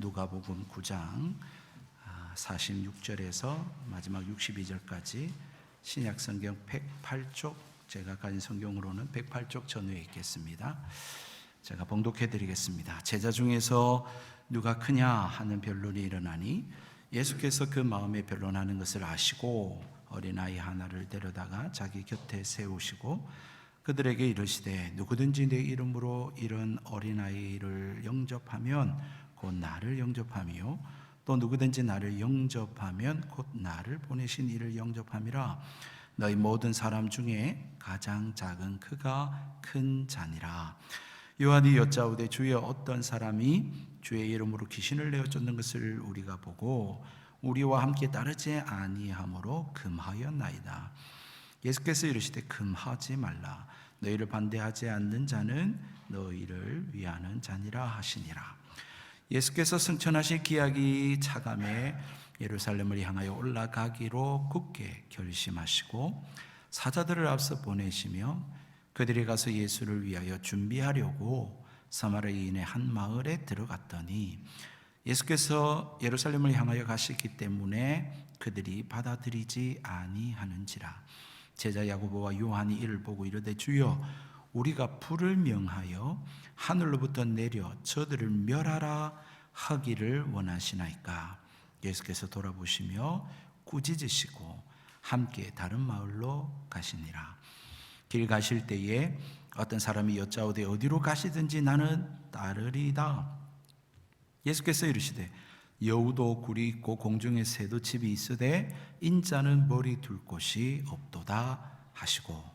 누가복음 9장 46절에서 마지막 62절까지 신약 성경 108쪽, 제가 가진 성경으로는 108쪽 전후에 있겠습니다. 제가 봉독해 드리겠습니다. 제자 중에서 누가 크냐 하는 변론이 일어나니 예수께서 그 마음에 변론하는 것을 아시고 어린아이 하나를 데려다가 자기 곁에 세우시고 그들에게 이르시되 누구든지 내 이름으로 이런 어린아이를 영접하면 곧 나를 영접하며 또 누구든지 나를 영접하면 곧 나를 보내신 이를 영접함이라. 너희 모든 사람 중에 가장 작은 그가 큰 자니라. 요한이 여짜오되 주여 어떤 사람이 주의 이름으로 귀신을 내어 쫓는 것을 우리가 보고 우리와 함께 따르지 아니하므로 금하였나이다. 예수께서 이르시되 금하지 말라. 너희를 반대하지 않는 자는 너희를 위하는 자니라 하시니라. 예수께서 승천하실 기약이 차감해 예루살렘을 향하여 올라가기로 굳게 결심하시고 사자들을 앞서 보내시며 그들이 가서 예수를 위하여 준비하려고 사마리아인의 한 마을에 들어갔더니 예수께서 예루살렘을 향하여 가시기 때문에 그들이 받아들이지 아니하는지라. 제자 야고보와 요한이 이를 보고 이르되 주여 우리가 불을 명하여 하늘로부터 내려 저들을 멸하라 하기를 원하시나이까. 예수께서 돌아보시며 꾸짖으시고 함께 다른 마을로 가시니라. 길 가실 때에 어떤 사람이 여짜오되 어디로 가시든지 나는 따르리다. 예수께서 이르시되 여우도 굴이 있고 공중에 새도 집이 있으되 인자는 머리 둘 곳이 없도다 하시고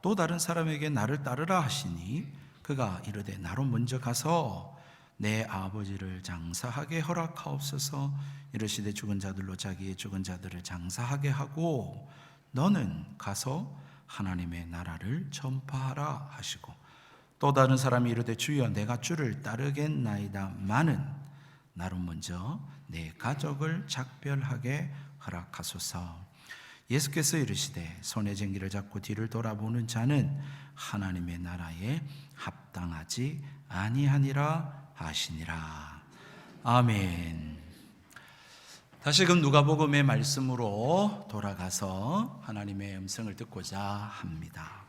또 다른 사람에게 나를 따르라 하시니 그가 이르되 나로 먼저 가서 내 아버지를 장사하게 허락하옵소서. 이르시되 죽은 자들로 자기의 죽은 자들을 장사하게 하고 너는 가서 하나님의 나라를 전파하라 하시고 또 다른 사람이 이르되 주여 내가 주를 따르겠나이다마는 나로 먼저 내 가족을 작별하게 허락하소서. 예수께서 이르시되 손에 쟁기를 잡고 뒤를 돌아보는 자는 하나님의 나라에 합당하지 아니하니라 하시니라. 아멘. 다시금 누가복음의 말씀으로 돌아가서 하나님의 음성을 듣고자 합니다.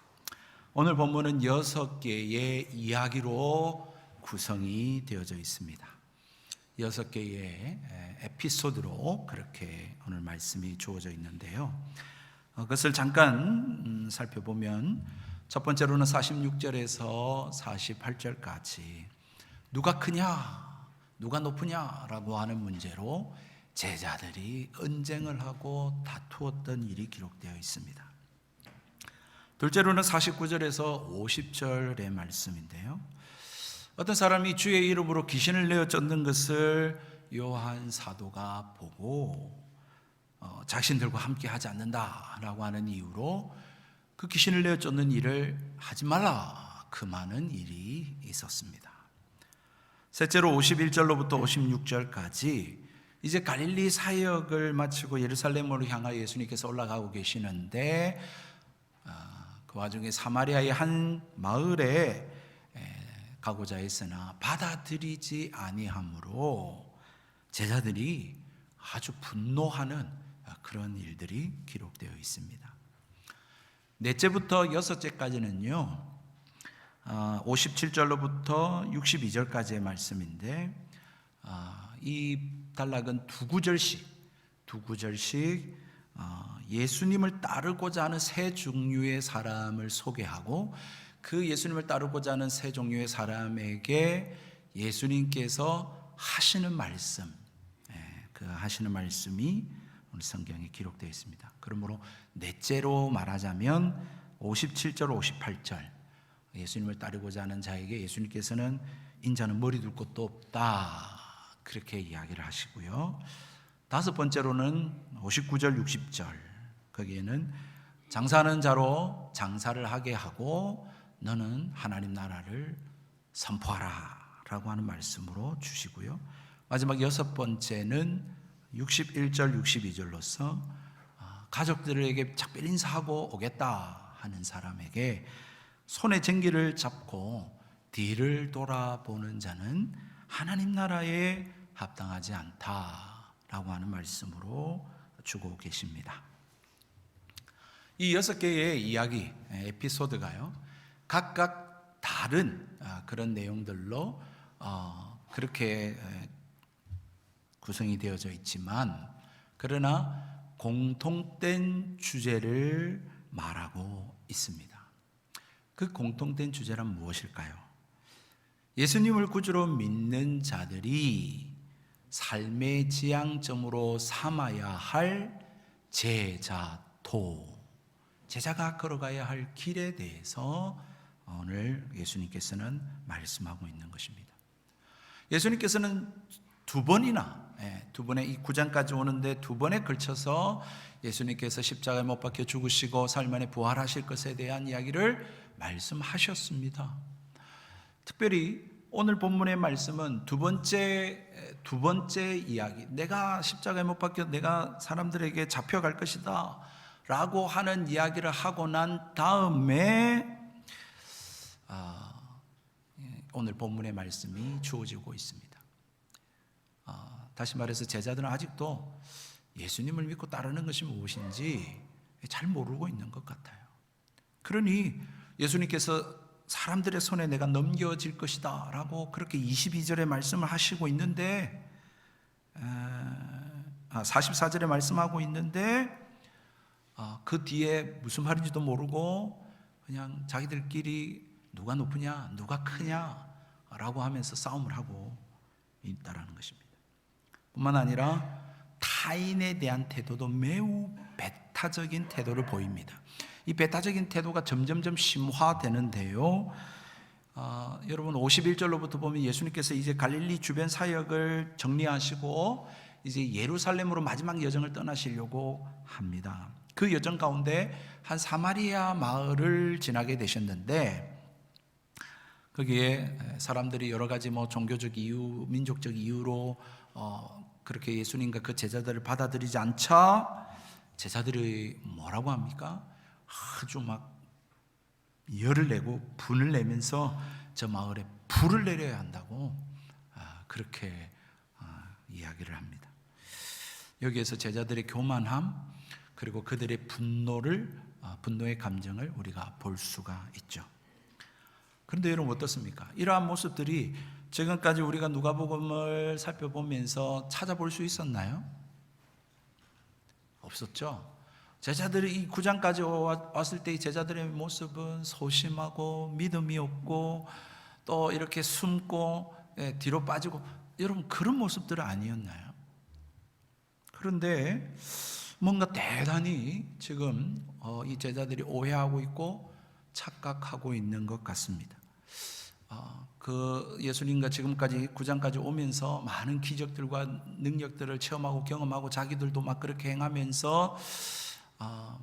오늘 본문은 6개의 이야기로 구성이 되어져 있습니다. 6개의 에피소드로 그렇게 오늘 말씀이 주어져 있는데요. 그것을 잠깐 살펴보면 첫 번째로는 46절에서 48절까지 누가 크냐, 누가 높으냐라고 하는 문제로 제자들이 언쟁을 하고 다투었던 일이 기록되어 있습니다. 둘째로는 49절에서 50절의 말씀인데요. 어떤 사람이 주의 이름으로 귀신을 내어 쫓는 것을 요한 사도가 보고 자신들과 함께 하지 않는다라고 하는 이유로 그 귀신을 내어 쫓는 일을 하지 말라 금하는 일이 있었습니다. 셋째로 51절로부터 56절까지 이제 갈릴리 사역을 마치고 예루살렘으로 향하여 예수님께서 올라가고 계시는데 그 와중에 사마리아의 한 마을에 가고자 했으나 받아들이지 아니하므로 제자들이 아주 분노하는 그런 일들이 기록되어 있습니다. 넷째부터 6째까지는요 57절로부터 62절까지의 말씀인데 이 단락은 두 구절씩 예수님을 따르고자 하는 세 종류의 사람을 소개하고 그 예수님을 따르고자 하는 세 종류의 사람에게 예수님께서 하시는 말씀, 그 하시는 말씀이 오늘 성경에 기록되어 있습니다. 그러므로 넷째로 말하자면 57절, 58절 예수님을 따르고자 하는 자에게 예수님께서는 인자는 머리 둘 곳도 없다 그렇게 이야기를 하시고요. 다섯 번째로는 59절, 60절 거기에는 장사하는 자로 장사를 하게 하고 너는 하나님 나라를 선포하라 라고 하는 말씀으로 주시고요. 마지막 여섯 번째는 61절, 62절로서 가족들에게 작별 인사하고 오겠다 하는 사람에게 손에 쟁기를 잡고 뒤를 돌아보는 자는 하나님 나라에 합당하지 않다라고 하는 말씀으로 주고 계십니다. 이 6개의 이야기, 에피소드가요, 각각 다른 그런 내용들로 그렇게 구성이 되어져 있지만, 그러나 공통된 주제를 말하고 있습니다. 그 공통된 주제란 무엇일까요? 예수님을 구주로 믿는 자들이 삶의 지향점으로 삼아야 할 제자가 걸어가야 할 길에 대해서 오늘 예수님께서는 말씀하고 있는 것입니다. 예수님께서는 두 번의 이 9장까지 오는데 2번에 걸쳐서 예수님께서 십자가에 못 박혀 죽으시고 사흘 만에 부활하실 것에 대한 이야기를 말씀하셨습니다. 특별히 오늘 본문의 말씀은 두 번째 이야기, 내가 십자가에 못 박혀 내가 사람들에게 잡혀갈 것이다 라고 하는 이야기를 하고 난 다음에 오늘 본문의 말씀이 주어지고 있습니다. 다시 말해서 제자들은 아직도 예수님을 믿고 따르는 것이 무엇인지 잘 모르고 있는 것 같아요. 그러니 예수님께서 사람들의 손에 내가 넘겨질 것이다 라고 그렇게 22절에 말씀을 하시고 있는데, 44절에 말씀하고 있는데, 그 뒤에 무슨 말인지도 모르고 그냥 자기들끼리 누가 높으냐 누가 크냐 라고 하면서 싸움을 하고 있다라는 것입니다. 뿐만 아니라 타인에 대한 태도도 매우 배타적인 태도를 보입니다. 이 배타적인 태도가 점점점 심화되는데요, 여러분 51절로부터 보면 예수님께서 이제 갈릴리 주변 사역을 정리하시고 이제 예루살렘으로 마지막 여정을 떠나시려고 합니다. 그 여정 가운데 한 사마리아 마을을 지나게 되셨는데, 거기에 사람들이 여러 가지 종교적 이유, 민족적 이유로 그렇게 예수님과 그 제자들을 받아들이지 않자 제자들이 뭐라고 합니까? 아주 막 열을 내고 분을 내면서 저 마을에 불을 내려야 한다고 그렇게 이야기를 합니다. 여기에서 제자들의 교만함 그리고 그들의 분노의 감정을 우리가 볼 수가 있죠. 그런데 여러분 어떻습니까? 이러한 모습들이 지금까지 우리가 누가복음을 살펴보면서 찾아볼 수 있었나요? 없었죠. 제자들이 이 9장까지 왔을 때 이 제자들의 모습은 소심하고 믿음이 없고 또 이렇게 숨고 뒤로 빠지고, 여러분 그런 모습들은 아니었나요? 그런데 뭔가 대단히 지금 이 제자들이 오해하고 있고 착각하고 있는 것 같습니다. 그 예수님과 지금까지 9장까지 오면서 많은 기적들과 능력들을 체험하고 경험하고 자기들도 막 그렇게 행하면서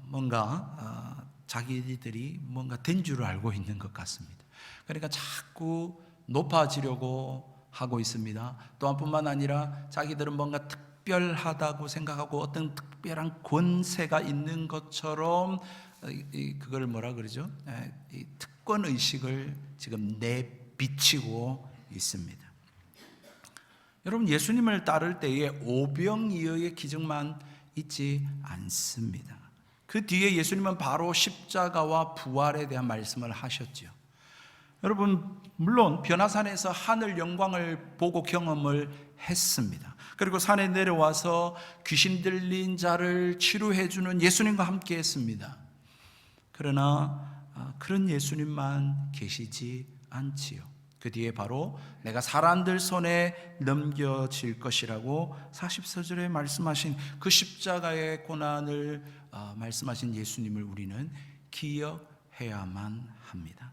뭔가 자기들이 뭔가 된 줄을 알고 있는 것 같습니다. 그러니까 자꾸 높아지려고 하고 있습니다. 또한 뿐만 아니라 자기들은 뭔가 특별하다고 생각하고 어떤 특별한 권세가 있는 것처럼 그걸 뭐라 그러죠? 이 특권 의식을 지금 내비치고 있습니다. 여러분 예수님을 따를 때에 오병이어의 기적만 있지 않습니다. 그 뒤에 예수님은 바로 십자가와 부활에 대한 말씀을 하셨죠. 여러분 물론 변화산에서 하늘 영광을 보고 경험을 했습니다. 그리고 산에 내려와서 귀신 들린 자를 치료해 주는 예수님과 함께 했습니다. 그러나 그런 예수님만 계시지 않지요. 그 뒤에 바로 내가 사람들 손에 넘겨질 것이라고 44절에 말씀하신 그 십자가의 고난을 말씀하신 예수님을 우리는 기억해야만 합니다.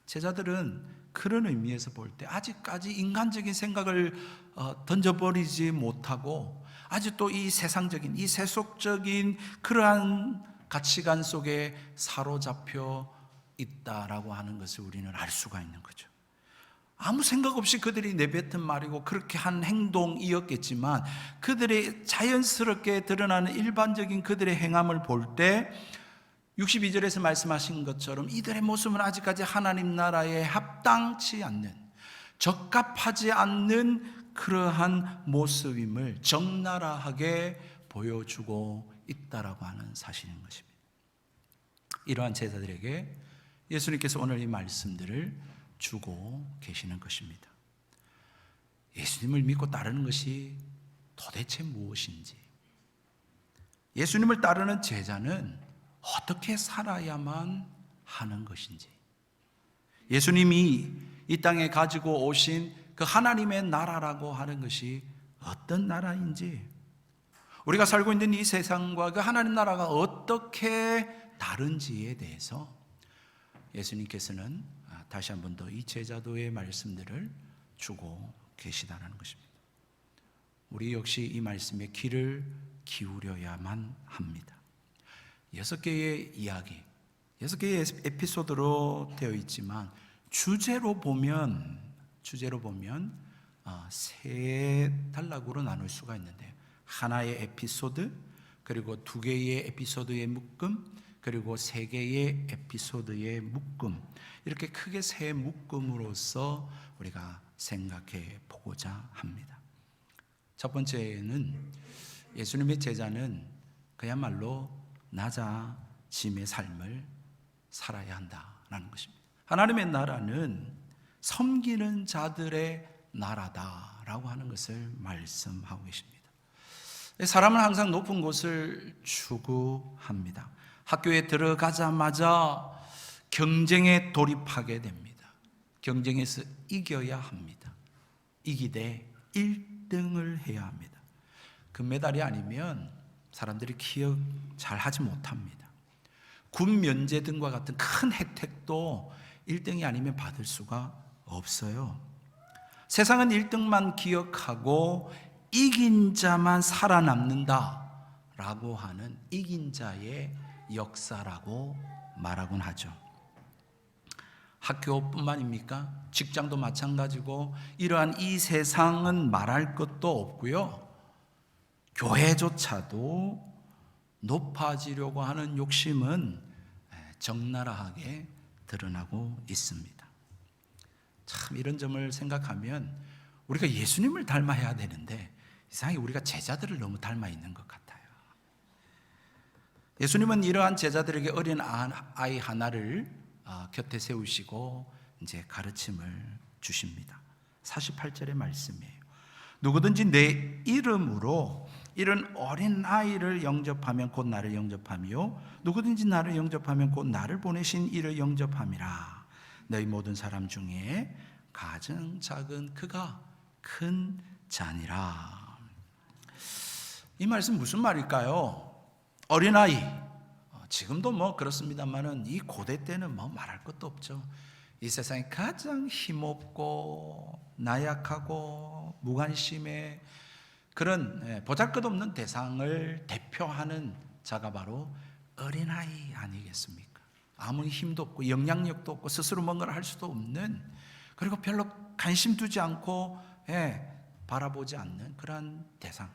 제자들은 그런 의미에서 볼 때 아직까지 인간적인 생각을 던져버리지 못하고 아직도 이 세상적인, 이 세속적인 그러한 가치관 속에 사로잡혀 있다라고 하는 것을 우리는 알 수가 있는 거죠. 아무 생각 없이 그들이 내뱉은 말이고 그렇게 한 행동이었겠지만 그들의 자연스럽게 드러나는 일반적인 그들의 행함을 볼 때 62절에서 말씀하신 것처럼 이들의 모습은 아직까지 하나님 나라에 합당치 않는, 적합하지 않는 그러한 모습임을 적나라하게 보여주고 있다라고 하는 사실인 것입니다. 이러한 제자들에게 예수님께서 오늘 이 말씀들을 주고 계시는 것입니다. 예수님을 믿고 따르는 것이 도대체 무엇인지, 예수님을 따르는 제자는 어떻게 살아야만 하는 것인지, 예수님이 이 땅에 가지고 오신 그 하나님의 나라라고 하는 것이 어떤 나라인지, 우리가 살고 있는 이 세상과 그 하나님 나라가 어떻게 다른지에 대해서 예수님께서는 다시 한 번 더 이 제자도의 말씀들을 주고 계시다는 것입니다. 우리 역시 이 말씀에 귀를 기울여야만 합니다. 6개의 이야기, 6개의 에피소드로 되어 있지만 주제로 보면 세 단락으로 나눌 수가 있는데요. 하나의 에피소드, 그리고 2개의 에피소드의 묶음, 그리고 3개의 에피소드의 묶음, 이렇게 크게 세 묶음으로서 우리가 생각해 보고자 합니다. 첫 번째는 예수님의 제자는 그야말로 낮아짐의 삶을 살아야 한다라는 것입니다. 하나님의 나라는 섬기는 자들의 나라다라고 하는 것을 말씀하고 계십니다. 사람은 항상 높은 곳을 추구합니다. 학교에 들어가자마자 경쟁에 돌입하게 됩니다. 경쟁에서 이겨야 합니다. 이기되 1등을 해야 합니다. 금메달이 아니면 사람들이 기억 잘 하지 못합니다. 군 면제 등과 같은 큰 혜택도 1등이 아니면 받을 수가 없어요. 세상은 1등만 기억하고 이긴 자만 살아남는다라고 하는 이긴 자의 역사라고 말하곤 하죠. 학교뿐만입니까? 직장도 마찬가지고 이러한 이 세상은 말할 것도 없고요. 교회조차도 높아지려고 하는 욕심은 적나라하게 드러나고 있습니다. 참 이런 점을 생각하면 우리가 예수님을 닮아야 되는데 이상하게 우리가 제자들을 너무 닮아 있는 것 같아요. 예수님은 이러한 제자들에게 어린 아이 하나를 곁에 세우시고 이제 가르침을 주십니다. 48절의 말씀이에요. 누구든지 내 이름으로 이런 어린 아이를 영접하면 곧 나를 영접하며 누구든지 나를 영접하면 곧 나를 보내신 이를 영접함이라. 너희 모든 사람 중에 가장 작은 그가 큰 자니라. 이 말씀 무슨 말일까요? 어린아이, 지금도 뭐 그렇습니다만은 이 고대 때는 뭐 말할 것도 없죠. 이 세상에 가장 힘없고 나약하고 무관심의 그런 보잘것없는 대상을 대표하는 자가 바로 어린아이 아니겠습니까? 아무 힘도 없고 영향력도 없고 스스로 뭔가를 할 수도 없는, 그리고 별로 관심 두지 않고 바라보지 않는 그러한 대상,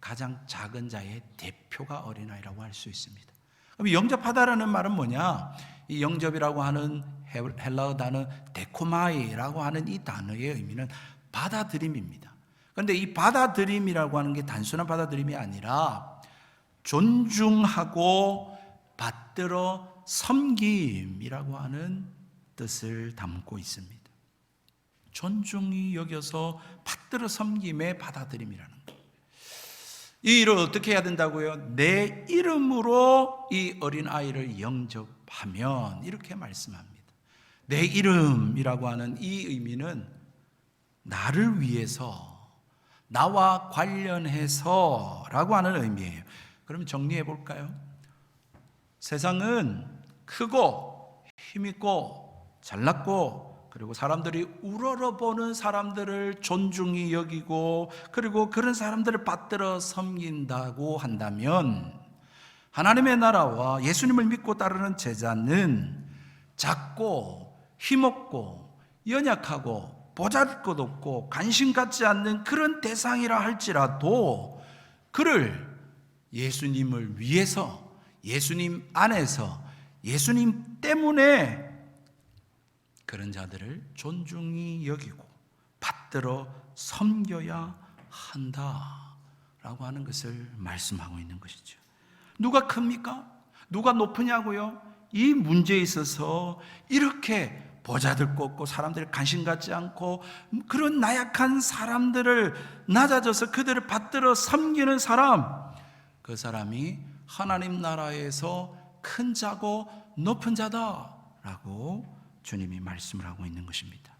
가장 작은 자의 대표가 어린아이라고 할 수 있습니다. 그럼 영접하다라는 말은 뭐냐? 이 영접이라고 하는 헬라어 단어 데코마이라고 하는 이 단어의 의미는 받아들임입니다. 그런데 이 받아들임이라고 하는 게 단순한 받아들임이 아니라 존중하고 받들어 섬김이라고 하는 뜻을 담고 있습니다. 존중히 여겨서 받들어 섬김의 받아들임이라는 거예요. 이 일을 어떻게 해야 된다고요? 내 이름으로 이 어린아이를 영접하면, 이렇게 말씀합니다. 내 이름이라고 하는 이 의미는 나를 위해서, 나와 관련해서 라고 하는 의미예요. 그럼 정리해 볼까요? 세상은 크고 힘있고 잘났고, 그리고 사람들이 우러러보는 사람들을 존중히 여기고, 그리고 그런 사람들을 받들어 섬긴다고 한다면, 하나님의 나라와 예수님을 믿고 따르는 제자는 작고 힘없고 연약하고 보잘것없고 관심 갖지 않는 그런 대상이라 할지라도 그를 예수님을 위해서, 예수님 안에서, 예수님 때문에 그런 자들을 존중히 여기고 받들어 섬겨야 한다라고 하는 것을 말씀하고 있는 것이죠. 누가 큽니까? 누가 높으냐고요? 이 문제에 있어서 이렇게 보잘것없고 없고 사람들이 관심 갖지 않고 그런 나약한 사람들을 낮아져서 그들을 받들어 섬기는 사람, 그 사람이 하나님 나라에서 큰 자고 높은 자다라고 주님이 말씀을 하고 있는 것입니다.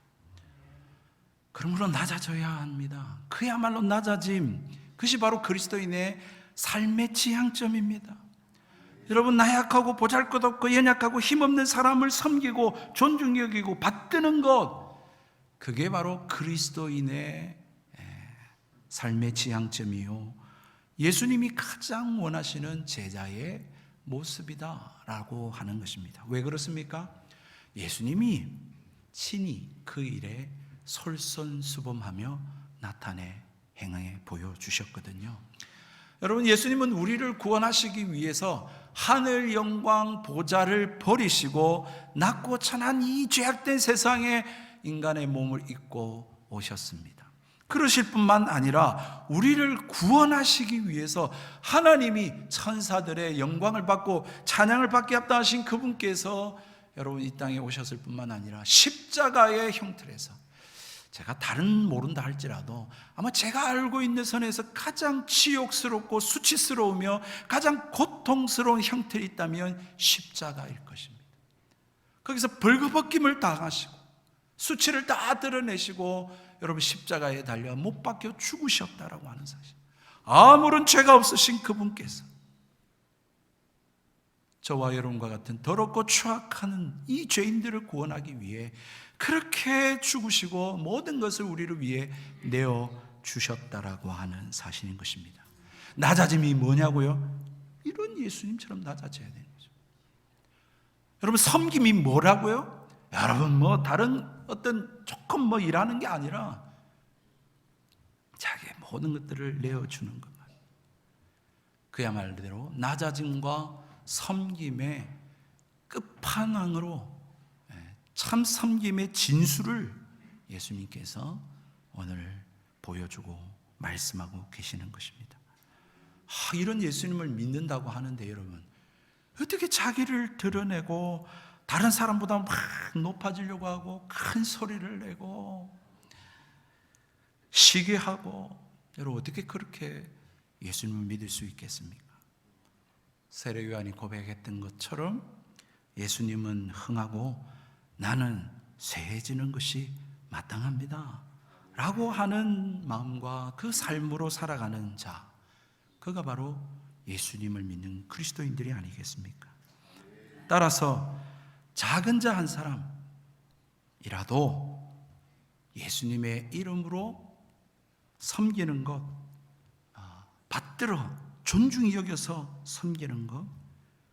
그러므로 낮아져야 합니다. 그야말로 낮아짐, 그것이 바로 그리스도인의 삶의 지향점입니다. 여러분, 나약하고 보잘것없고 연약하고 힘없는 사람을 섬기고 존중히 여기고 받드는 것, 그게 바로 그리스도인의 삶의 지향점이요, 예수님이 가장 원하시는 제자의 모습이다라고 하는 것입니다. 왜 그렇습니까? 예수님이 친히 그 일에 솔선수범하며 나타내 행해 보여주셨거든요. 여러분, 예수님은 우리를 구원하시기 위해서 하늘 영광 보좌를 버리시고 낮고 천한 이 죄악된 세상에 인간의 몸을 입고 오셨습니다. 그러실 뿐만 아니라 우리를 구원하시기 위해서 하나님이 천사들의 영광을 받고 찬양을 받게 합당하신 그분께서 여러분 이 땅에 오셨을 뿐만 아니라 십자가의 형틀에서, 제가 다른 모른다 할지라도 아마 제가 알고 있는 선에서 가장 치욕스럽고 수치스러우며 가장 고통스러운 형틀이 있다면 십자가일 것입니다. 거기서 벌거벗김을 당하시고 수치를 다 드러내시고 여러분 십자가에 달려 못 박혀 죽으셨다라고 하는 사실, 아무런 죄가 없으신 그분께서 저와 여러분과 같은 더럽고 추악한 이 죄인들을 구원하기 위해 그렇게 죽으시고 모든 것을 우리를 위해 내어주셨다라고 하는 사실인 것입니다. 낮아짐이 뭐냐고요? 이런 예수님처럼 낮아져야 되는 거죠. 여러분, 섬김이 뭐라고요? 여러분, 다른 어떤 조금 일하는 게 아니라 자기의 모든 것들을 내어주는 것만, 그야말로 낮아짐과 섬김의 끝판왕으로 참 섬김의 진수를 예수님께서 오늘 보여주고 말씀하고 계시는 것입니다. 이런 예수님을 믿는다고 하는데 여러분, 어떻게 자기를 드러내고 다른 사람보다 막 높아지려고 하고 큰 소리를 내고 시기하고, 여러분 어떻게 그렇게 예수님을 믿을 수 있겠습니까? 세례 요한이 고백했던 것처럼 예수님은 흥하고 나는 쇠해지는 것이 마땅합니다 라고 하는 마음과 그 삶으로 살아가는 자, 그가 바로 예수님을 믿는 그리스도인들이 아니겠습니까? 따라서 작은 자 한 사람이라도 예수님의 이름으로 섬기는 것, 받들어 존중히 여겨서 섬기는 것,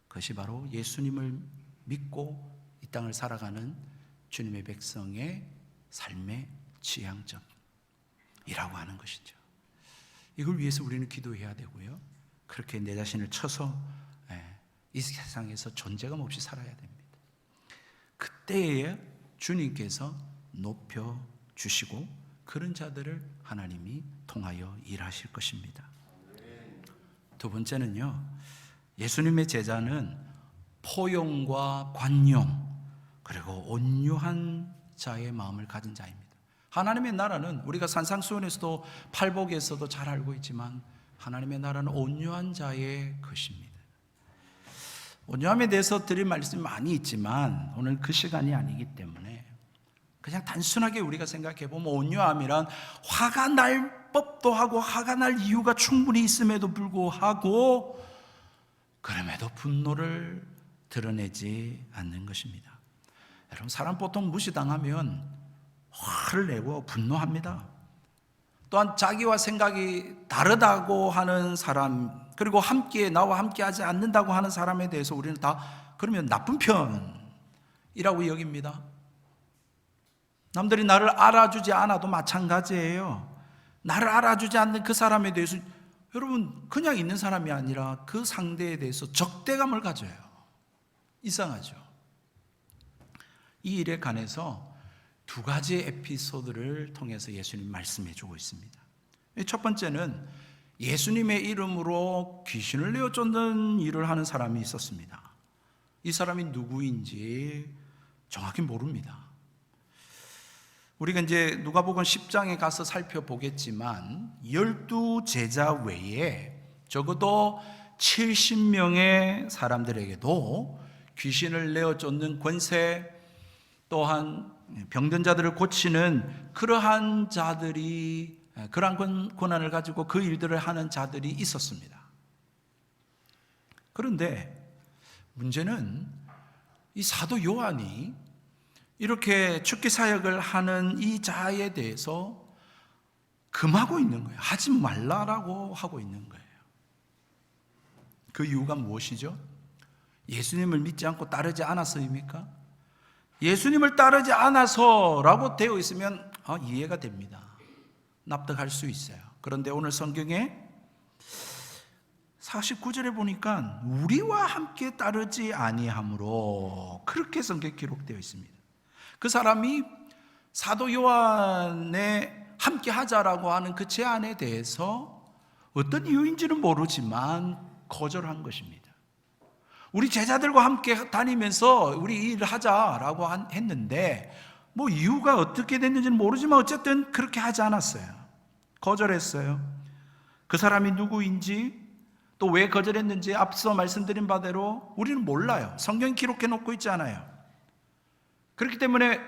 그것이 바로 예수님을 믿고 이 땅을 살아가는 주님의 백성의 삶의 지향점이라고 하는 것이죠. 이걸 위해서 우리는 기도해야 되고요, 그렇게 내 자신을 쳐서 이 세상에서 존재감 없이 살아야 됩니다. 그때에 주님께서 높여주시고 그런 자들을 하나님이 통하여 일하실 것입니다. 두 번째는요, 예수님의 제자는 포용과 관용 그리고 온유한 자의 마음을 가진 자입니다. 하나님의 나라는 우리가 산상수훈에서도 팔복에서도 잘 알고 있지만 하나님의 나라는 온유한 자의 것입니다. 온유함에 대해서 드릴 말씀이 많이 있지만 오늘 그 시간이 아니기 때문에 그냥 단순하게 우리가 생각해 보면 온유함이란 화가 날 법도 하고 화가 날 이유가 충분히 있음에도 불구하고 그럼에도 분노를 드러내지 않는 것입니다. 여러분, 사람 보통 무시당하면 화를 내고 분노합니다. 또한 자기와 생각이 다르다고 하는 사람, 그리고 나와 함께하지 않는다고 하는 사람에 대해서 우리는 다 그러면 나쁜 편이라고 여깁니다. 남들이 나를 알아주지 않아도 마찬가지예요. 나를 알아주지 않는 그 사람에 대해서 여러분 그냥 있는 사람이 아니라 그 상대에 대해서 적대감을 가져요. 이상하죠. 이 일에 관해서 두 가지 에피소드를 통해서 예수님 말씀해 주고 있습니다. 첫 번째는 예수님의 이름으로 귀신을 내어 쫓는 일을 하는 사람이 있었습니다. 이 사람이 누구인지 정확히 모릅니다. 우리가 이제 누가복음 10장에 가서 살펴보겠지만 12제자 외에 적어도 70명의 사람들에게도 귀신을 내어 쫓는 권세, 또한 병든 자들을 고치는 그러한 자들이, 그러한 권한을 가지고 그 일들을 하는 자들이 있었습니다. 그런데 문제는 이 사도 요한이 이렇게 축기 사역을 하는 이 자에 대해서 금하고 있는 거예요. 하지 말라라고 하고 있는 거예요. 그 이유가 무엇이죠? 예수님을 믿지 않고 따르지 않아서입니까? 예수님을 따르지 않아서라고 되어 있으면 이해가 됩니다. 납득할 수 있어요. 그런데 오늘 성경에 49절에 보니까 우리와 함께 따르지 아니함으로 그렇게 성경에 기록되어 있습니다. 그 사람이 사도 요한에 함께 하자라고 하는 그 제안에 대해서 어떤 이유인지는 모르지만 거절한 것입니다. 우리 제자들과 함께 다니면서 우리 이 일을 하자라고 했는데 뭐 이유가 어떻게 됐는지는 모르지만 어쨌든 그렇게 하지 않았어요. 거절했어요. 그 사람이 누구인지 또 왜 거절했는지 앞서 말씀드린 바대로 우리는 몰라요. 성경에 기록해 놓고 있지 않아요. 그렇기 때문에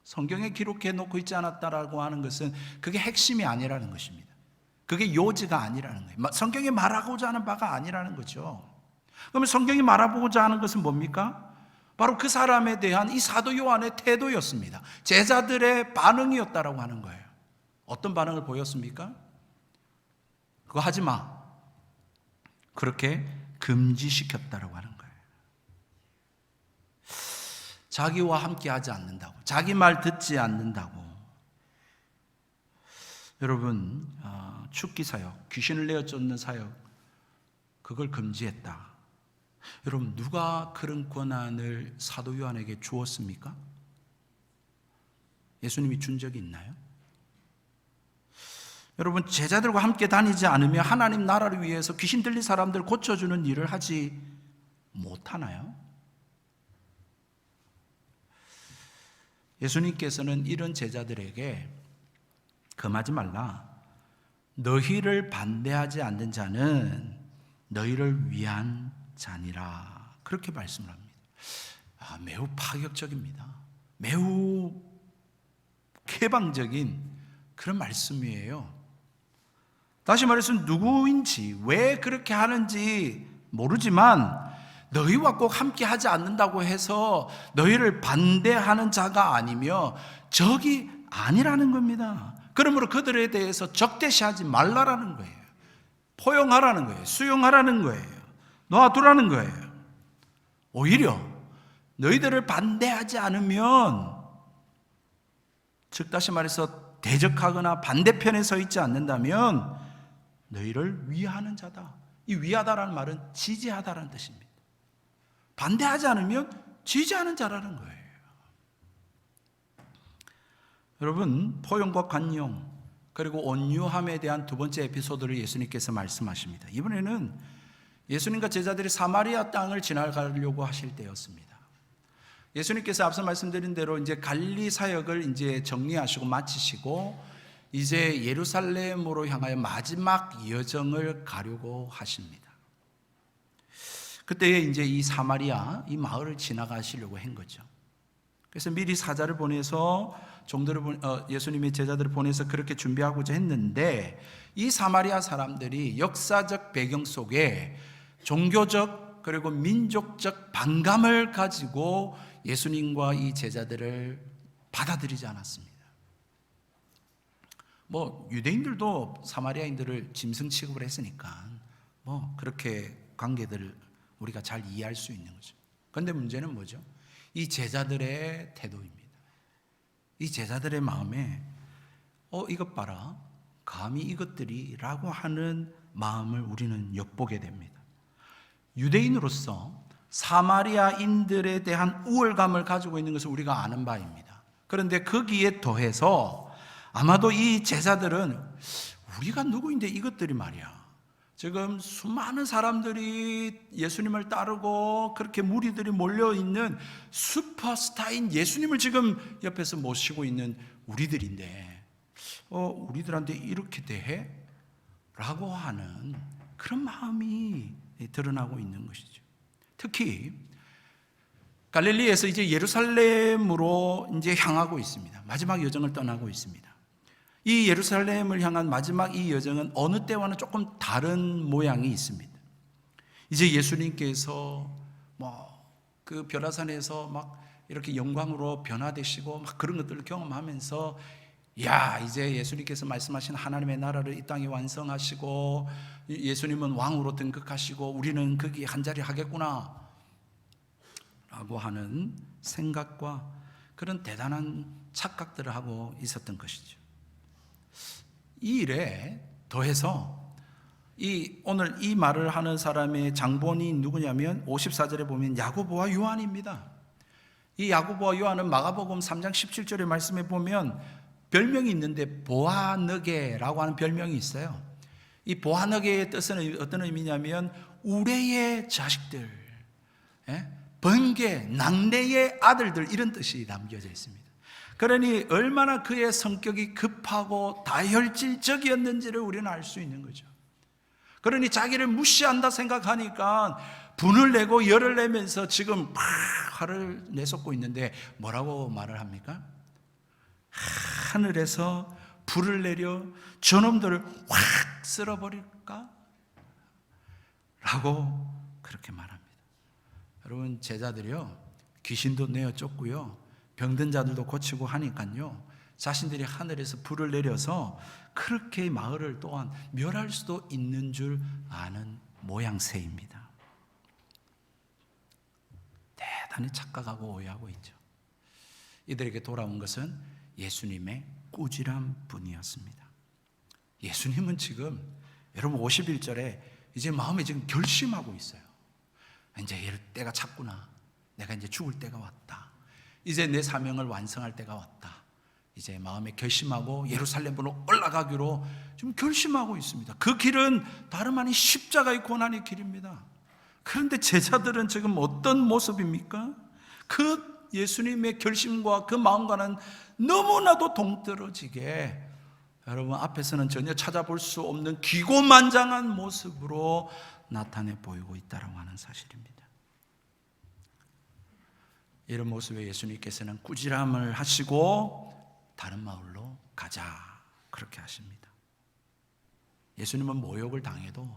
성경에 기록해 놓고 있지 않았다라고 하는 것은 그게 핵심이 아니라는 것입니다. 그게 요지가 아니라는 거예요. 성경이 말하고자 하는 바가 아니라는 거죠. 그러면 성경이 말하고자 하는 것은 뭡니까? 바로 그 사람에 대한 이 사도 요한의 태도였습니다. 제자들의 반응이었다라고 하는 거예요. 어떤 반응을 보였습니까? 그거 하지 마. 그렇게 금지시켰다라고 하는 거예요. 자기와 함께 하지 않는다고, 자기 말 듣지 않는다고. 여러분, 축기 사역, 귀신을 내어 쫓는 사역, 그걸 금지했다. 여러분, 누가 그런 권한을 사도 요한에게 주었습니까? 예수님이 준 적이 있나요? 여러분, 제자들과 함께 다니지 않으면 하나님 나라를 위해서 귀신 들린 사람들 고쳐주는 일을 하지 못하나요? 예수님께서는 이런 제자들에게 금하지 말라. 너희를 반대하지 않는 자는 너희를 위한 자니라. 그렇게 말씀을 합니다. 매우 파격적입니다. 매우 개방적인 그런 말씀이에요. 다시 말해서 누구인지 왜 그렇게 하는지 모르지만 너희와 꼭 함께 하지 않는다고 해서 너희를 반대하는 자가 아니며 적이 아니라는 겁니다. 그러므로 그들에 대해서 적대시하지 말라라는 거예요. 포용하라는 거예요. 수용하라는 거예요. 놔두라는 거예요. 오히려 너희들을 반대하지 않으면, 즉 다시 말해서 대적하거나 반대편에 서 있지 않는다면 너희를 위하는 자다. 이 위하다라는 말은 지지하다라는 뜻입니다. 반대하지 않으면 지지하는 자라는 거예요. 여러분, 포용과 관용 그리고 온유함에 대한 두 번째 에피소드를 예수님께서 말씀하십니다. 이번에는 예수님과 제자들이 사마리아 땅을 지나가려고 하실 때였습니다. 예수님께서 앞서 말씀드린 대로 이제 갈릴리 사역을 이제 정리하시고 마치시고 이제 예루살렘으로 향하여 마지막 여정을 가려고 하십니다. 그때 이제 이 사마리아 이 마을을 지나가시려고 한 거죠. 그래서 미리 사자를 보내서 예수님의 제자들을 보내서 그렇게 준비하고자 했는데, 이 사마리아 사람들이 역사적 배경 속에 종교적 그리고 민족적 반감을 가지고 예수님과 이 제자들을 받아들이지 않았습니다. 유대인들도 사마리아인들을 짐승 취급을 했으니까 그렇게 관계들을 우리가 잘 이해할 수 있는 거죠. 그런데 문제는 뭐죠? 이 제자들의 태도입니다. 이 제자들의 마음에 이것 봐라, 감히 이것들이 라고 하는 마음을 우리는 엿보게 됩니다. 유대인으로서 사마리아인들에 대한 우월감을 가지고 있는 것을 우리가 아는 바입니다. 그런데 거기에 더해서 아마도 이 제자들은 우리가 누구인데 이것들이 말이야, 지금 수많은 사람들이 예수님을 따르고 그렇게 무리들이 몰려있는 슈퍼스타인 예수님을 지금 옆에서 모시고 있는 우리들인데 우리들한테 이렇게 대해? 라고 하는 그런 마음이 드러나고 있는 것이죠. 특히 갈릴리에서 이제 예루살렘으로 이제 향하고 있습니다. 마지막 여정을 떠나고 있습니다. 이 예루살렘을 향한 마지막 이 여정은 어느 때와는 조금 다른 모양이 있습니다. 이제 예수님께서 그 벼라산에서 막 이렇게 영광으로 변화되시고 막 그런 것들을 경험하면서 이제 예수님께서 말씀하신 하나님의 나라를 이 땅에 완성하시고 예수님은 왕으로 등극하시고 우리는 거기에 한자리 하겠구나 라고 하는 생각과 그런 대단한 착각들을 하고 있었던 것이죠. 이 일에 더해서 오늘 이 말을 하는 사람의 장본이 누구냐면 54절에 보면 야고보와 요한입니다. 이 야고보와 요한은 마가복음 3장 17절의 말씀에 보면 별명이 있는데 보아너게라고 하는 별명이 있어요. 이 보아너게의 뜻은 어떤 의미냐면 우레의 자식들, 번개, 낙내의 아들들, 이런 뜻이 담겨져 있습니다. 그러니 얼마나 그의 성격이 급하고 다혈질적이었는지를 우리는 알 수 있는 거죠. 그러니 자기를 무시한다 생각하니까 분을 내고 열을 내면서 지금 막 화를 내쏟고 있는데 뭐라고 말을 합니까? 하늘에서 불을 내려 저놈들을 확 쓸어버릴까? 라고 그렇게 말합니다. 여러분, 제자들이요, 귀신도 내어 쫓고요, 병든 자들도 고치고 하니까요, 자신들이 하늘에서 불을 내려서 그렇게 마을을 또한 멸할 수도 있는 줄 아는 모양새입니다. 대단히 착각하고 오해하고 있죠. 이들에게 돌아온 것은 예수님의 꾸지람 뿐이었습니다. 예수님은 지금 여러분 51절에 이제 마음에 지금 결심하고 있어요. 이제 이럴 때가 찼구나. 내가 이제 죽을 때가 왔다. 이제 내 사명을 완성할 때가 왔다. 이제 마음에 결심하고 예루살렘으로 올라가기로 지금 결심하고 있습니다. 그 길은 다름 아닌 십자가의 고난의 길입니다. 그런데 제자들은 지금 어떤 모습입니까? 그 예수님의 결심과 그 마음과는 너무나도 동떨어지게 여러분 앞에서는 전혀 찾아볼 수 없는 기고만장한 모습으로 나타내 보이고 있다고 하는 사실입니다. 이런 모습에 예수님께서는 꾸지람을 하시고 다른 마을로 가자 그렇게 하십니다. 예수님은 모욕을 당해도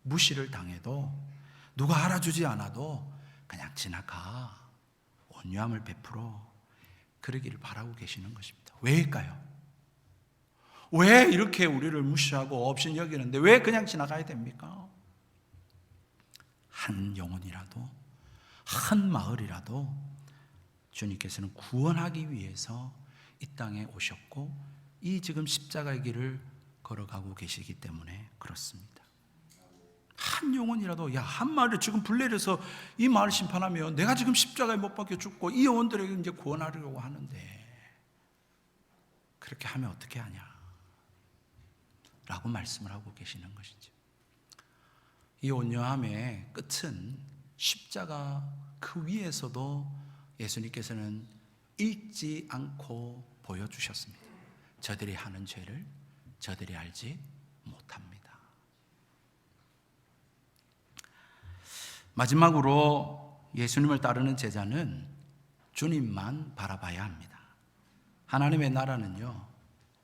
무시를 당해도 누가 알아주지 않아도 그냥 지나가 온유함을 베풀어 그러기를 바라고 계시는 것입니다. 왜일까요? 왜 이렇게 우리를 무시하고 없인 여기는데 왜 그냥 지나가야 됩니까? 한 영혼이라도 한 마을이라도 주님께서는 구원하기 위해서 이 땅에 오셨고 이 지금 십자가의 길을 걸어가고 계시기 때문에 그렇습니다. 한 영혼이라도 한 마을에 지금 불 내려서 이 마을 심판하면 내가 지금 십자가에 못 박혀 죽고 이 영혼들에게 이제 구원하려고 하는데 그렇게 하면 어떻게 하냐 라고 말씀을 하고 계시는 것이죠. 이 온유함의 끝은 십자가 그 위에서도 예수님께서는 잊지 않고 보여주셨습니다. 저들이 하는 죄를 저들이 알지 못합니다. 마지막으로 예수님을 따르는 제자는 주님만 바라봐야 합니다. 하나님의 나라는요,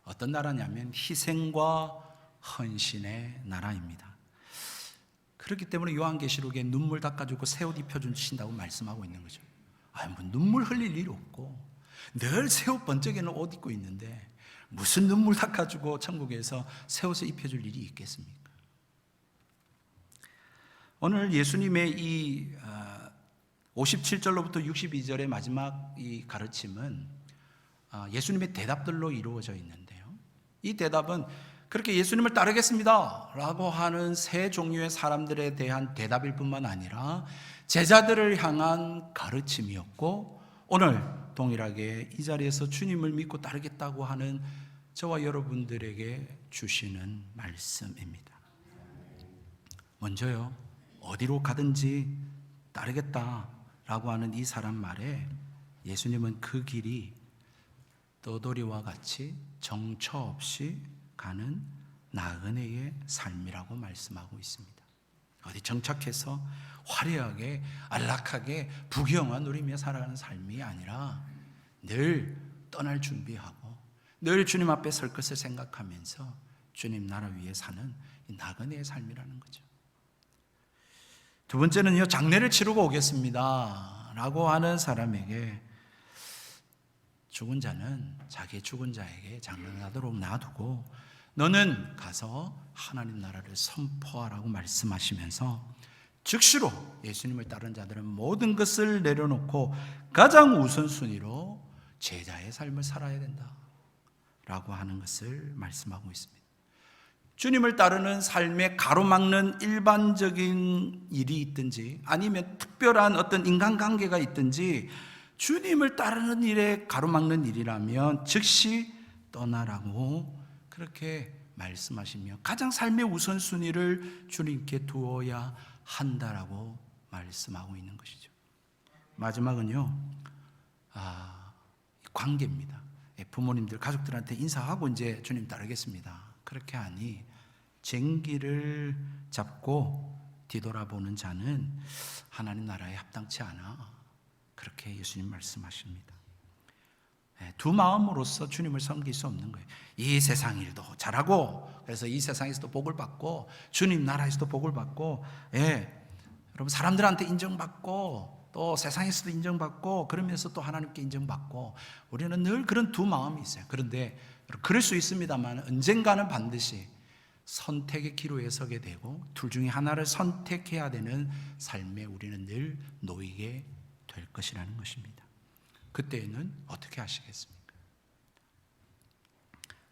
어떤 나라냐면 희생과 헌신의 나라입니다. 그렇기 때문에 요한계시록에 눈물 닦아주고 새 옷 입혀주신다고 말씀하고 있는 거죠. 뭐 눈물 흘릴 일이 없고 늘 새 옷 번쩍이는 옷 입고 있는데 무슨 눈물 닦아주고 천국에서 새 옷을 입혀줄 일이 있겠습니까? 오늘 예수님의 이 57절로부터 62절의 마지막 이 가르침은 예수님의 대답들로 이루어져 있는데요, 이 대답은 그렇게 예수님을 따르겠습니다 라고 하는 세 종류의 사람들에 대한 대답일 뿐만 아니라 제자들을 향한 가르침이었고 오늘 동일하게 이 자리에서 주님을 믿고 따르겠다고 하는 저와 여러분들에게 주시는 말씀입니다. 먼저요, 어디로 가든지 따르겠다라고 하는 이 사람 말에 예수님은 그 길이 떠돌이와 같이 정처 없이 가는 나그네의 삶이라고 말씀하고 있습니다. 어디 정착해서 화려하게 안락하게 부귀영화 누리며 살아가는 삶이 아니라 늘 떠날 준비하고 늘 주님 앞에 설 것을 생각하면서 주님 나라 위에 사는 이 나그네의 삶이라는 거죠. 두 번째는요, 장례를 치르고 오겠습니다 라고 하는 사람에게 죽은 자는 자기 죽은 자에게 장례하도록 놔두고 너는 가서 하나님 나라를 선포하라고 말씀하시면서 즉시로 예수님을 따르는 자들은 모든 것을 내려놓고 가장 우선순위로 제자의 삶을 살아야 된다 라고 하는 것을 말씀하고 있습니다. 주님을 따르는 삶에 가로막는 일반적인 일이 있든지 아니면 특별한 어떤 인간관계가 있든지 주님을 따르는 일에 가로막는 일이라면 즉시 떠나라고 그렇게 말씀하시며 가장 삶의 우선순위를 주님께 두어야 한다라고 말씀하고 있는 것이죠. 마지막은요, 관계입니다. 부모님들, 가족들한테 인사하고 이제 주님 따르겠습니다. 그렇게 하니 쟁기를 잡고 뒤돌아보는 자는 하나님 나라에 합당치 않아. 그렇게 예수님 말씀하십니다. 두 마음으로서 주님을 섬길 수 없는 거예요. 이 세상 일도 잘하고 그래서 이 세상에서도 복을 받고 주님 나라에서도 복을 받고 여러분 사람들한테 인정받고 또 세상에서도 인정받고 그러면서 또 하나님께 인정받고 우리는 늘 그런 두 마음이 있어요. 그런데 그럴 수 있습니다만 언젠가는 반드시 선택의 기로에 서게 되고 둘 중에 하나를 선택해야 되는 삶에 우리는 늘 놓이게 될 것이라는 것입니다. 그때에는 어떻게 하시겠습니까?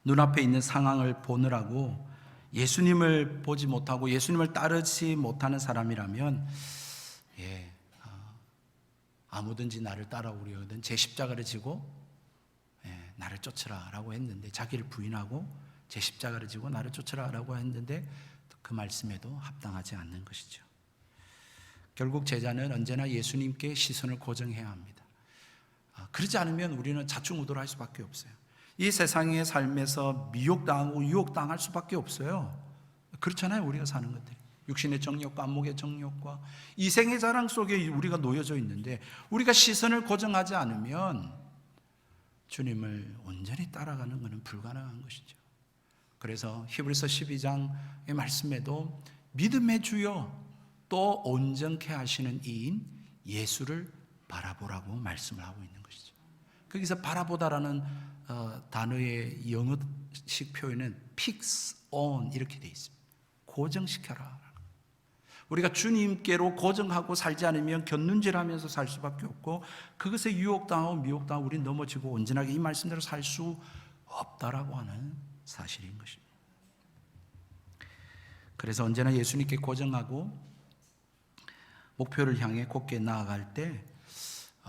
눈앞에 있는 상황을 보느라고 예수님을 보지 못하고 예수님을 따르지 못하는 사람이라면 아무든지 나를 따라오려거든 제 십자가를 지고 나를 쫓으라 라고 했는데 자기를 부인하고 제 십자가를 지고 나를 쫓으라 라고 했는데 그 말씀에도 합당하지 않는 것이죠. 결국 제자는 언제나 예수님께 시선을 고정해야 합니다. 그렇지 않으면 우리는 좌충우돌할 수밖에 없어요. 이 세상의 삶에서 미혹당하고 유혹당할 수밖에 없어요. 그렇잖아요. 우리가 사는 것들이 육신의 정욕과 안목의 정욕과 이생의 자랑 속에 우리가 놓여져 있는데 우리가 시선을 고정하지 않으면 주님을 온전히 따라가는 것은 불가능한 것이죠. 그래서 히브리서 12장의 말씀에도 믿음의 주요 또 온전케 하시는 이인 예수를 바라보라고 말씀을 하고 있는 것이죠. 거기서 바라보다라는 단어의 영어식 표현은 fix on 이렇게 되어 있습니다. 고정시켜라. 우리가 주님께로 고정하고 살지 않으면 곁눈질하면서 살 수밖에 없고 그것에 유혹당하고 미혹당하고 우리는 넘어지고 온전하게 이 말씀대로 살 수 없다라고 하는 사실인 것입니다. 그래서 언제나 예수님께 고정하고 목표를 향해 곧게 나아갈 때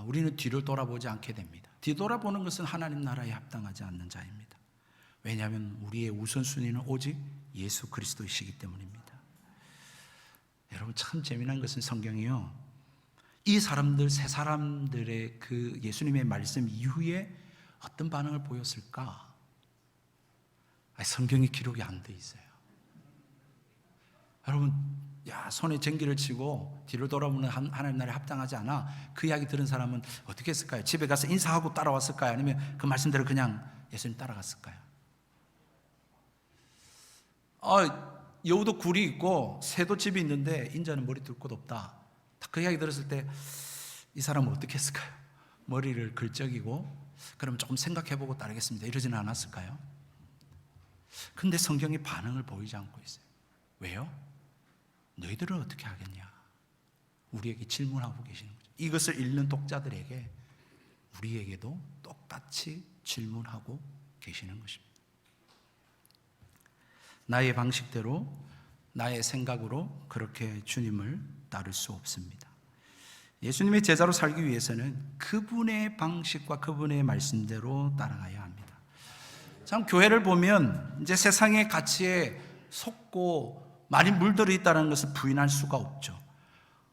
우리는 뒤를 돌아보지 않게 됩니다. 뒤돌아보는 것은 하나님 나라에 합당하지 않는 자입니다. 왜냐하면 우리의 우선순위는 오직 예수 그리스도이시기 때문입니다. 여러분 참 재미난 것은 성경이요, 이 사람들 세 사람들의 그 예수님의 말씀 이후에 어떤 반응을 보였을까? 성경에 기록이 안 돼 있어요. 여러분 손에 쟁기를 치고 뒤를 돌아보는 하나님 나라에 합당하지 않아. 그 이야기 들은 사람은 어떻게 했을까요? 집에 가서 인사하고 따라왔을까요? 아니면 그 말씀대로 그냥 예수님 따라갔을까요? 여우도 굴이 있고 새도 집이 있는데 인자는 머리 둘 곳 없다. 그 이야기 들었을 때 이 사람은 어떻게 했을까요? 머리를 긁적이고 그럼 조금 생각해보고 따르겠습니다 이러지는 않았을까요? 근데 성경이 반응을 보이지 않고 있어요. 왜요? 너희들은 어떻게 하겠냐? 우리에게 질문하고 계시는 거죠. 이것을 읽는 독자들에게 우리에게도 똑같이 질문하고 계시는 것입니다. 나의 방식대로 나의 생각으로 그렇게 주님을 따를 수 없습니다. 예수님의 제자로 살기 위해서는 그분의 방식과 그분의 말씀대로 따라가야 합니다. 참 교회를 보면 이제 세상의 가치에 속고 많이 물들어 있다는 것을 부인할 수가 없죠.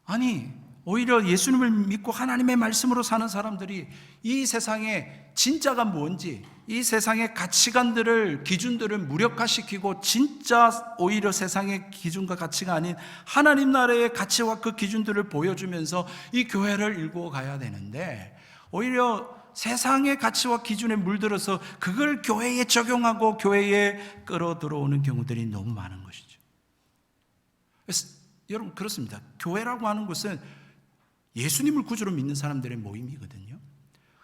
아니, 오히려 예수님을 믿고 하나님의 말씀으로 사는 사람들이 이 세상에 진짜가 뭔지, 이 세상의 가치관들을, 기준들을 무력화시키고 진짜 오히려 세상의 기준과 가치가 아닌 하나님 나라의 가치와 그 기준들을 보여주면서 이 교회를 일구어 가야 되는데, 오히려 세상의 가치와 기준에 물들어서 그걸 교회에 적용하고 교회에 끌어 들어오는 경우들이 너무 많은 것이죠. 그래서 여러분, 그렇습니다. 교회라고 하는 것은 예수님을 구주로 믿는 사람들의 모임이거든요.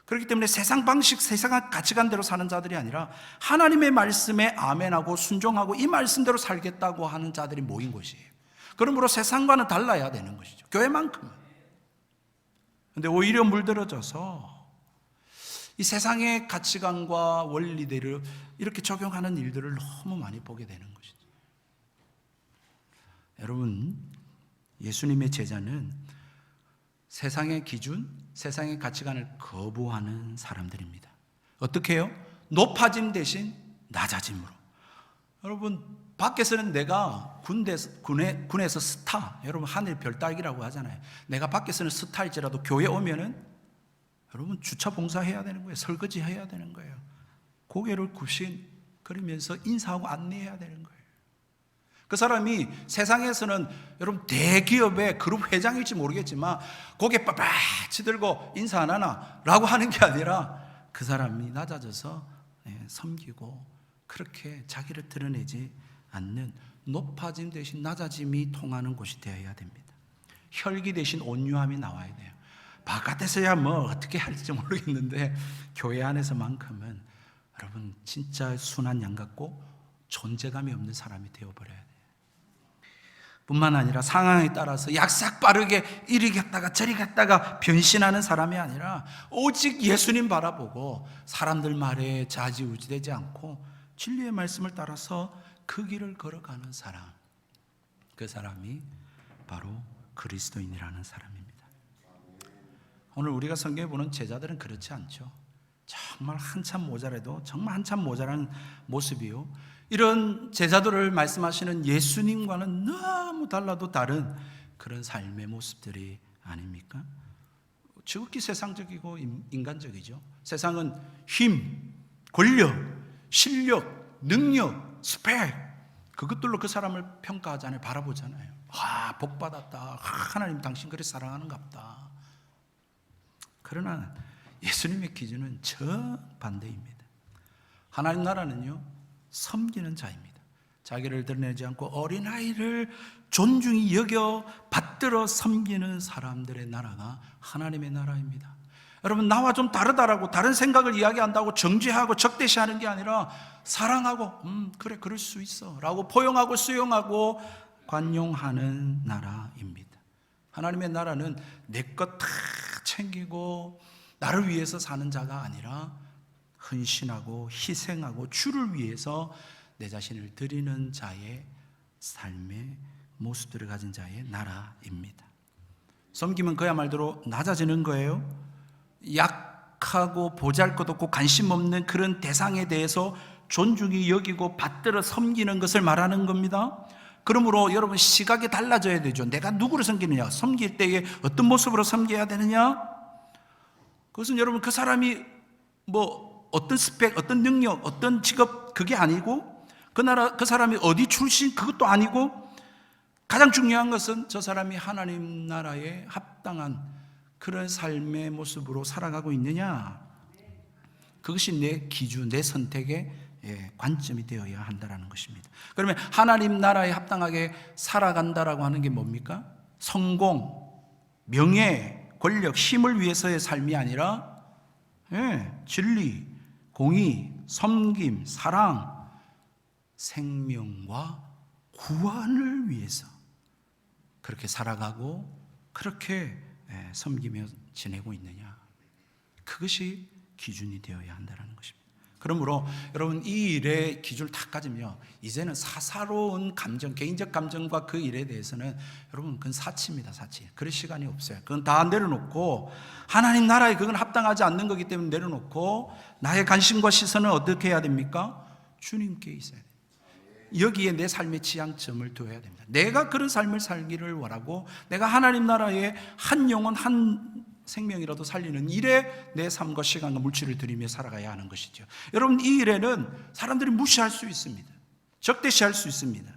그렇기 때문에 세상 방식, 세상 가치관대로 사는 자들이 아니라 하나님의 말씀에 아멘하고 순종하고 이 말씀대로 살겠다고 하는 자들이 모인 곳이에요. 그러므로 세상과는 달라야 되는 것이죠. 교회만큼은. 그런데 오히려 물들어져서 이 세상의 가치관과 원리들을 이렇게 적용하는 일들을 너무 많이 보게 되는 것이죠. 여러분, 예수님의 제자는 세상의 기준, 세상의 가치관을 거부하는 사람들입니다. 어떻게 해요? 높아짐 대신 낮아짐으로. 여러분, 밖에서는 내가 군에서 스타, 여러분 하늘 별 따기라고 하잖아요. 내가 밖에서는 스타일지라도 교회 오면은 여러분 주차 봉사해야 되는 거예요. 설거지 해야 되는 거예요. 고개를 굽신거리면서 인사하고 안내해야 되는 거예요. 그 사람이 세상에서는 여러분 대기업의 그룹 회장일지 모르겠지만 고개 빳빳이 들고 인사 안 하나? 라고 하는 게 아니라 그 사람이 낮아져서 섬기고 그렇게 자기를 드러내지 않는 높아짐 대신 낮아짐이 통하는 곳이 되어야 됩니다. 혈기 대신 온유함이 나와야 돼요. 바깥에서야 뭐 어떻게 할지 모르겠는데 교회 안에서만큼은 여러분 진짜 순한 양 같고 존재감이 없는 사람이 되어버려야 돼요. 뿐만 아니라 상황에 따라서 약삭 빠르게 이리 갔다가 저리 갔다가 변신하는 사람이 아니라 오직 예수님 바라보고 사람들 말에 좌지우지되지 않고 진리의 말씀을 따라서 그 길을 걸어가는 사람, 그 사람이 바로 그리스도인이라는 사람입니다. 오늘 우리가 성경에 보는 제자들은 그렇지 않죠. 정말 한참 모자라도 정말 한참 모자란 모습이요, 이런 제자들을 말씀하시는 예수님과는 너무 달라도 다른 그런 삶의 모습들이 아닙니까? 지극히 세상적이고 인간적이죠. 세상은 힘, 권력, 실력, 능력, 스펙, 그것들로 그 사람을 평가하잖아요. 바라보잖아요. 아, 복받았다. 하나님 당신 그리 사랑하는갑다. 그러나 예수님의 기준은 정반대입니다. 하나님 나라는요, 섬기는 자입니다. 자기를 드러내지 않고 어린아이를 존중히 여겨 받들어 섬기는 사람들의 나라가 하나님의 나라입니다. 여러분, 나와 좀 다르다라고 다른 생각을 이야기한다고 정죄하고 적대시하는 게 아니라 사랑하고 그래 그럴 수 있어 라고 포용하고 수용하고 관용하는 나라입니다. 하나님의 나라는 내 것 다 챙기고 나를 위해서 사는 자가 아니라 헌신하고 희생하고 주를 위해서 내 자신을 드리는 자의 삶의 모습들을 가진 자의 나라입니다. 섬김은 그야말로 낮아지는 거예요. 약하고 보잘것없고 관심 없는 그런 대상에 대해서 존중히 여기고 받들어 섬기는 것을 말하는 겁니다. 그러므로 여러분 시각이 달라져야 되죠. 내가 누구를 섬기느냐, 섬길 때에 어떤 모습으로 섬겨야 되느냐, 그것은 여러분 그 사람이 뭐 어떤 스펙, 어떤 능력, 어떤 직업, 그게 아니고 그 사람이 어디 출신, 그것도 아니고 가장 중요한 것은 저 사람이 하나님 나라에 합당한 그런 삶의 모습으로 살아가고 있느냐, 그것이 내 기준, 내 선택의 관점이 되어야 한다는 것입니다. 그러면 하나님 나라에 합당하게 살아간다라고 하는 게 뭡니까? 성공, 명예, 권력, 힘을 위해서의 삶이 아니라 진리, 공의, 섬김, 사랑, 생명과 구원을 위해서 그렇게 살아가고 그렇게 섬기며 지내고 있느냐, 그것이 기준이 되어야 한다는 것입니다. 그러므로 여러분 이 일의 기준을 다 가지면 이제는 사사로운 감정, 개인적 감정과 그 일에 대해서는 여러분 그건 사치입니다. 사치. 그럴 시간이 없어요. 그건 다 내려놓고 하나님 나라에 그건 합당하지 않는 거기 때문에 내려놓고 나의 관심과 시선은 어떻게 해야 됩니까? 주님께 있어야 돼요. 여기에 내 삶의 지향점을 두어야 됩니다. 내가 그런 삶을 살기를 원하고 내가 하나님 나라의 한 영혼 한 생명이라도 살리는 일에 내 삶과 시간과 물질을 들이며 살아가야 하는 것이죠. 여러분 이 일에는 사람들이 무시할 수 있습니다. 적대시할 수 있습니다.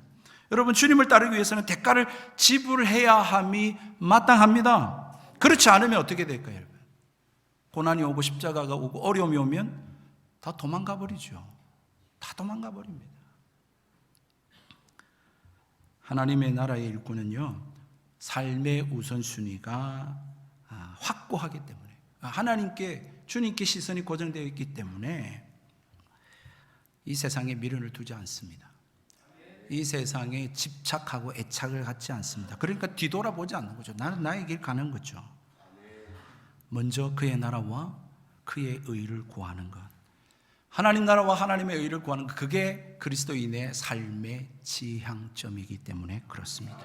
여러분 주님을 따르기 위해서는 대가를 지불해야 함이 마땅합니다. 그렇지 않으면 어떻게 될까요? 여러분? 고난이 오고 십자가가 오고 어려움이 오면 다 도망가 버리죠. 다 도망가 버립니다. 하나님의 나라의 일꾼은요, 삶의 우선순위가 확고하기 때문에, 하나님께, 주님께 시선이 고정되어 있기 때문에 이 세상에 미련을 두지 않습니다. 이 세상에 집착하고 애착을 갖지 않습니다. 그러니까 뒤돌아보지 않는 거죠. 나는 나의 길 가는 거죠. 먼저 그의 나라와 그의 의를 구하는 것, 하나님 나라와 하나님의 의를 구하는 것, 그게 그리스도인의 삶의 지향점이기 때문에 그렇습니다.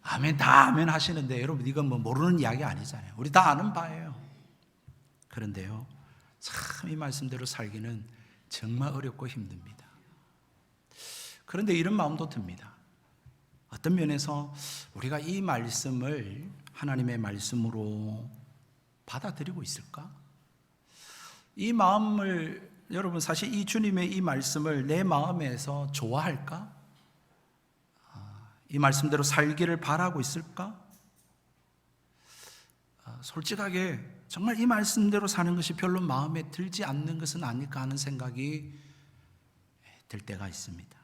아멘, 다 아멘 하시는데 여러분 이건 뭐 모르는 이야기 아니잖아요. 우리 다 아는 바예요. 그런데요, 참 이 말씀대로 살기는 정말 어렵고 힘듭니다. 그런데 이런 마음도 듭니다. 어떤 면에서 우리가 이 말씀을 하나님의 말씀으로 받아들이고 있을까? 이 마음을, 여러분 사실 이 주님의 이 말씀을 내 마음에서 좋아할까? 이 말씀대로 살기를 바라고 있을까? 솔직하게 정말 이 말씀대로 사는 것이 별로 마음에 들지 않는 것은 아닐까 하는 생각이 들 때가 있습니다.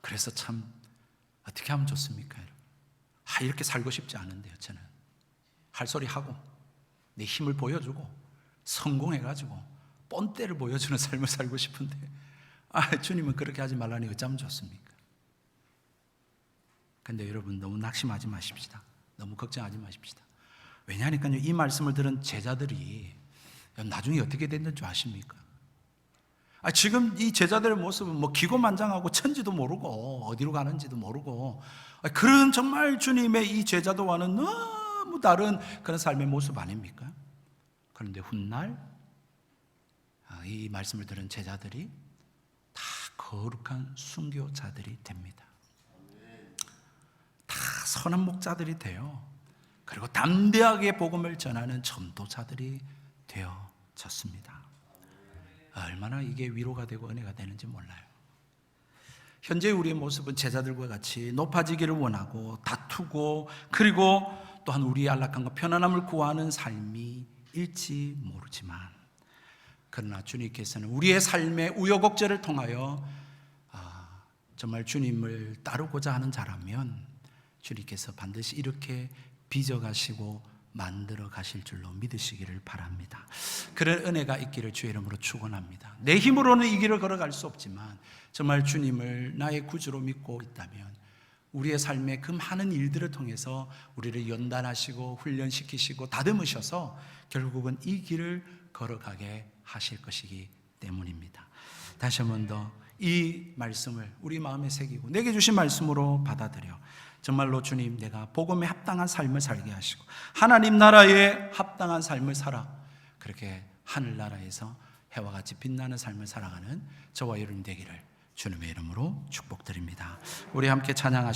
그래서 참 어떻게 하면 좋습니까? 이렇게 살고 싶지 않은데요. 저는 할 소리 하고 내 힘을 보여주고 성공해가지고 뻔때를 보여주는 삶을 살고 싶은데 주님은 그렇게 하지 말라니 어쩌면 좋습니까? 근데 여러분 너무 낙심하지 마십시다. 너무 걱정하지 마십시다. 왜냐하니까요, 이 말씀을 들은 제자들이 나중에 어떻게 됐는 줄 아십니까? 지금 이 제자들의 모습은 뭐 기고만장하고 천지도 모르고 어디로 가는지도 모르고 그런 정말 주님의 이 제자도와는 너무 다른 그런 삶의 모습 아닙니까? 그런데 훗날 이 말씀을 들은 제자들이 다 거룩한 순교자들이 됩니다. 다 선한 목자들이 돼요. 그리고 담대하게 복음을 전하는 전도자들이 되어졌습니다. 얼마나 이게 위로가 되고 은혜가 되는지 몰라요. 현재 우리의 모습은 제자들과 같이 높아지기를 원하고 다투고 그리고 또한 우리의 안락함과 편안함을 구하는 삶이 일지 모르지만, 그러나 주님께서는 우리의 삶의 우여곡절을 통하여 정말 주님을 따르고자 하는 자라면 주님께서 반드시 이렇게 빚어가시고 만들어 가실 줄로 믿으시기를 바랍니다. 그런 은혜가 있기를 주의 이름으로 축원합니다. 내 힘으로는 이 길을 걸어갈 수 없지만 정말 주님을 나의 구주로 믿고 있다면 우리의 삶의 그 많은 일들을 통해서 우리를 연단하시고 훈련시키시고 다듬으셔서 결국은 이 길을 걸어가게 하실 것이기 때문입니다. 다시 한 번 더 이 말씀을 우리 마음에 새기고 내게 주신 말씀으로 받아들여 정말로 주님, 내가 복음에 합당한 삶을 살게 하시고 하나님 나라에 합당한 삶을 살아 그렇게 하늘나라에서 해와 같이 빛나는 삶을 살아가는 저와 여러분 되기를 주님의 이름으로 축복드립니다. 우리 함께 찬양하시고